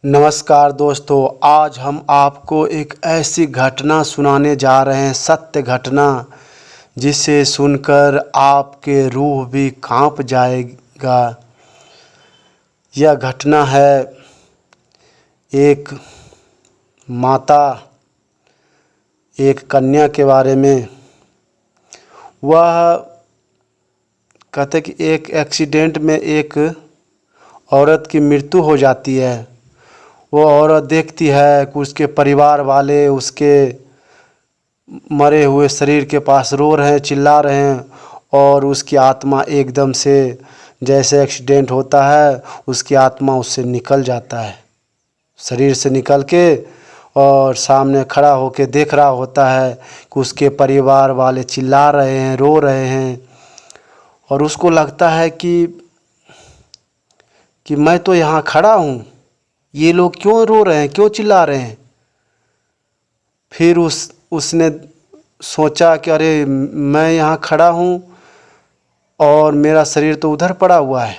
नमस्कार दोस्तों, आज हम आपको एक ऐसी घटना सुनाने जा रहे हैं, सत्य घटना, जिसे सुनकर आपके रूह भी कांप जाएगा। यह घटना है एक माता, एक कन्या के बारे में। वह कहते कि एक एक्सीडेंट में एक औरत की मृत्यु हो जाती है। वो औरत देखती है कि उसके परिवार वाले उसके मरे हुए शरीर के पास रो रहे हैं, चिल्ला रहे हैं, और उसकी आत्मा एकदम से, जैसे एक्सीडेंट होता है, उसकी आत्मा उससे निकल जाता है, शरीर से निकल के, और सामने खड़ा होके देख रहा होता है कि उसके परिवार वाले चिल्ला रहे हैं, रो रहे हैं। और उसको लगता है कि मैं तो यहाँ खड़ा हूँ, ये लोग क्यों रो रहे हैं, क्यों चिल्ला रहे हैं। फिर उसने सोचा कि अरे, मैं यहाँ खड़ा हूँ और मेरा शरीर तो उधर पड़ा हुआ है।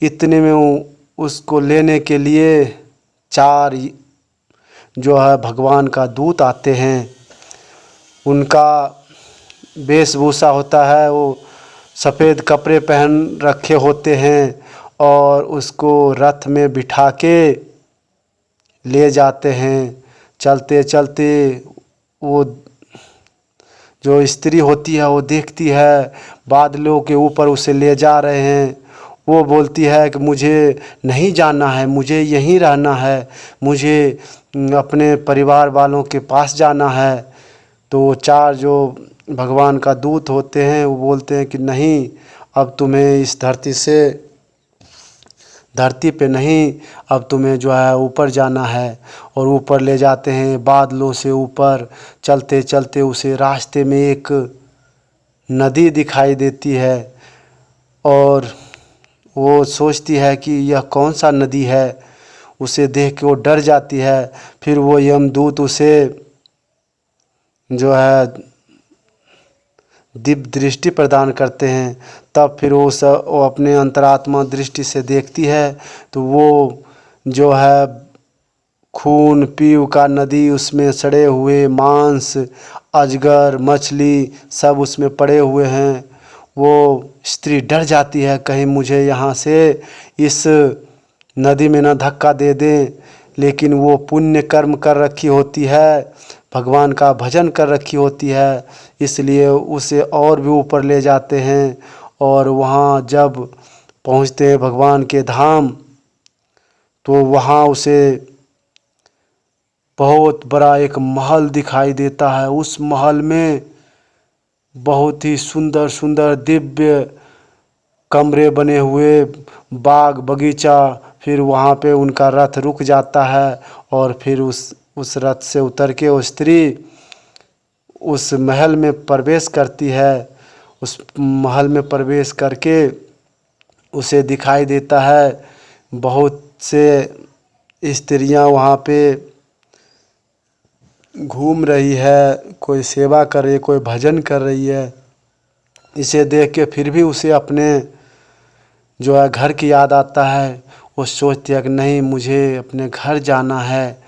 इतने में उसको लेने के लिए 4 जो है भगवान का दूत आते हैं। उनका वेशभूषा होता है, वो सफ़ेद कपड़े पहन रखे होते हैं, और उसको रथ में बिठा के ले जाते हैं। चलते चलते वो जो स्त्री होती है वो देखती है बादलों के ऊपर उसे ले जा रहे हैं। वो बोलती है कि मुझे नहीं जाना है, मुझे यहीं रहना है, मुझे अपने परिवार वालों के पास जाना है। तो वो 4 जो भगवान का दूत होते हैं वो बोलते हैं कि नहीं, अब तुम्हें इस धरती पे नहीं, अब तुम्हें जो है ऊपर जाना है। और ऊपर ले जाते हैं बादलों से ऊपर। चलते चलते उसे रास्ते में एक नदी दिखाई देती है, और वो सोचती है कि यह कौन सा नदी है। उसे देख के वो डर जाती है। फिर वो यमदूत उसे जो है दिव्य दृष्टि प्रदान करते हैं। तब फिर वो अपने अंतरात्मा दृष्टि से देखती है, तो वो जो है खून पीव का नदी, उसमें सड़े हुए मांस, अजगर, मछली सब उसमें पड़े हुए हैं। वो स्त्री डर जाती है, कहीं मुझे यहाँ से इस नदी में न धक्का दे दें। लेकिन वो पुण्य कर्म कर रखी होती है, भगवान का भजन कर रखी होती है, इसलिए उसे और भी ऊपर ले जाते हैं। और वहाँ जब पहुँचते हैं भगवान के धाम, तो वहाँ उसे बहुत बड़ा एक महल दिखाई देता है। उस महल में बहुत ही सुंदर सुंदर दिव्य कमरे बने हुए, बाग बगीचा। फिर वहाँ पे उनका रथ रुक जाता है, और फिर उस रथ से उतर के वो स्त्री उस महल में प्रवेश करती है। उस महल में प्रवेश करके उसे दिखाई देता है बहुत से स्त्रियां वहाँ पे घूम रही है, कोई सेवा कर रही है, कोई भजन कर रही है। इसे देख के फिर भी उसे अपने जो है घर की याद आता है। वो सोचती है कि नहीं, मुझे अपने घर जाना है,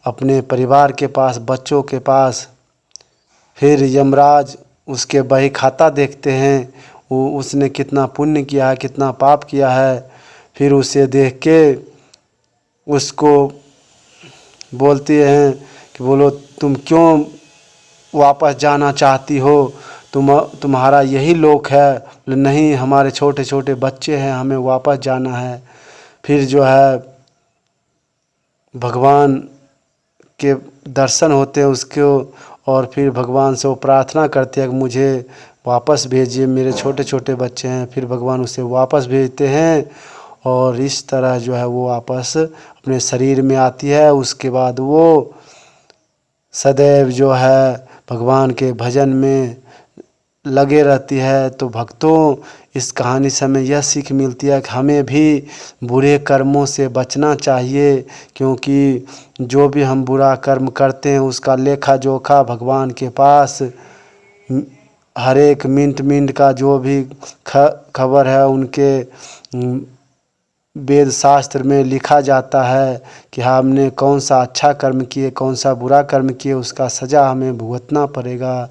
अपने परिवार के पास, बच्चों के पास। फिर यमराज उसके बही खाता देखते हैं, वो उसने कितना पुण्य किया है, कितना पाप किया है। फिर उसे देख के उसको बोलती हैं कि बोलो, तुम क्यों वापस जाना चाहती हो, तुम्हारा यही लोक है। बोले नहीं, हमारे छोटे छोटे बच्चे हैं, हमें वापस जाना है। फिर जो है भगवान के दर्शन होते हैं उसको, और फिर भगवान से वो प्रार्थना करते हैं कि मुझे वापस भेजिए, मेरे छोटे छोटे बच्चे हैं। फिर भगवान उसे वापस भेजते हैं, और इस तरह जो है वो वापस अपने शरीर में आती है। उसके बाद वो सदैव जो है भगवान के भजन में लगे रहती है। तो भक्तों, इस कहानी से हमें यह सीख मिलती है कि हमें भी बुरे कर्मों से बचना चाहिए, क्योंकि जो भी हम बुरा कर्म करते हैं उसका लेखा जोखा भगवान के पास हर एक मिनट मिनट का जो भी खबर है उनके वेद शास्त्र में लिखा जाता है कि हमने कौन सा अच्छा कर्म किए, कौन सा बुरा कर्म किए, उसका सज़ा हमें भुगतना पड़ेगा।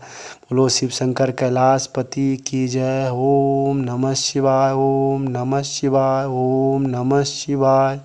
बोलो शिव शंकर कैलाशपति की जय। ओम नमः शिवाय, ओम नमः शिवाय, ओम नमः शिवाय।